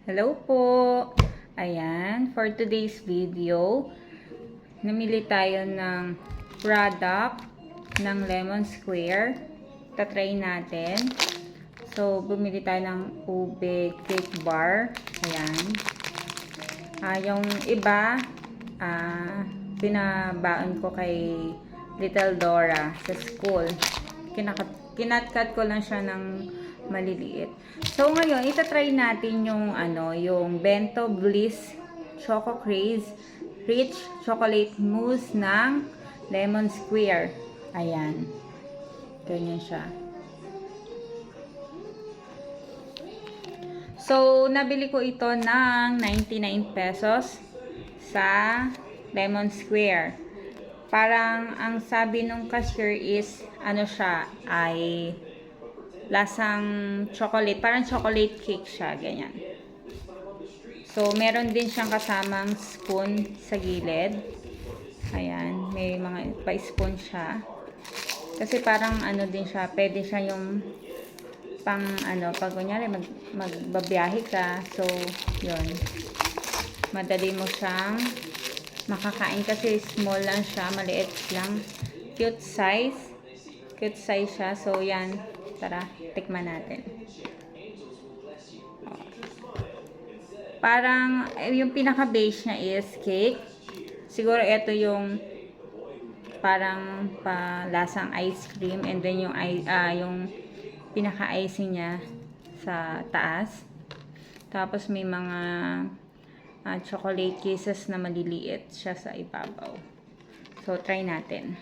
Hello po! Ayan, for today's video, namili tayo ng product ng Lemon Square. Tatry natin. So, bumili tayo ng ube cake bar. Ayan. Yung iba, pinabaon ko kay Little Dora sa school. Kinatkat ko lang siya ng maliliit. So ngayon, itatry natin yung Bento Bliss Choco Craze Rich Chocolate Mousse ng Lemon Square. Ayan. Ganyan siya. So, nabili ko ito ng 99 pesos sa Lemon Square. Parang ang sabi nung cashier is siya ay lasang chocolate, parang chocolate cake siya, ganyan. So meron din siyang kasamang spoon sa gilid. Ayan, may mga pa-spoon siya. Kasi parang din siya, pwede siya yung pang pag kunyari magbabiyahe ka. So yun, madali mo siyang makakain kasi small lang siya, maliit lang, cute size siya. So yan, tara, tikman natin. Parang yung pinaka base niya is cake. Siguro ito yung parang lasang ice cream, and then yung pinaka icing niya sa taas. Tapos may mga chocolate kisses na maliliit siya sa ibabaw. So, try natin.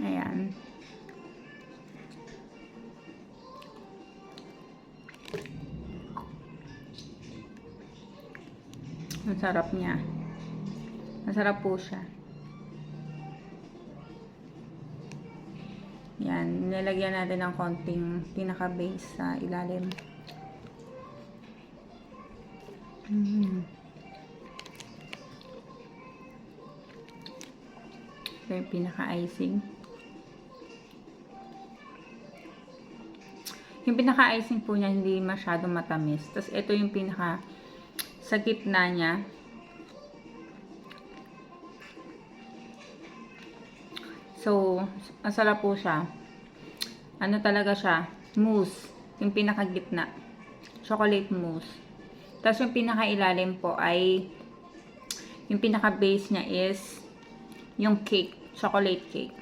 Ayan. Ang sarap niya. Masarap po siya. Yan, nilagyan natin ng konting pinaka-base sa ilalim. So, yung pinaka-icing. Yung pinaka-icing po niya hindi masyadong matamis. Tapos, ito yung pinaka sa gitna niya. So, ang sarap po siya. Talaga siya? Mousse. Yung pinaka-gitna. Chocolate mousse. Tapos, yung pinaka-ilalim po ay yung pinaka-base niya is yung cake. Chocolate cake.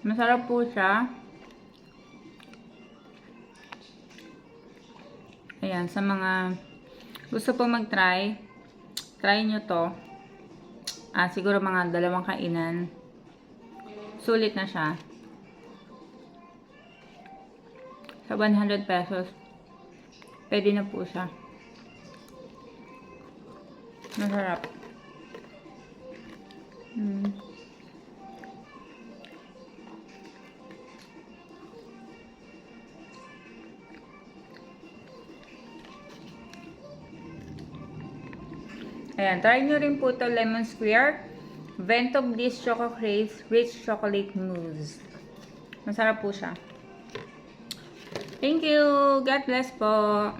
Masarap po siya. Ayan, sa mga gusto po mag-try, try nyo to. Siguro mga 2 kainan. Sulit na siya. Sa 100 pesos, pwede na po siya. Masarap. Ayan, try nyo rin po ito, Lemon Square Bento Bliss Choco Craze Rich Chocolate Mousse. Masarap po siya. Thank you! God bless po!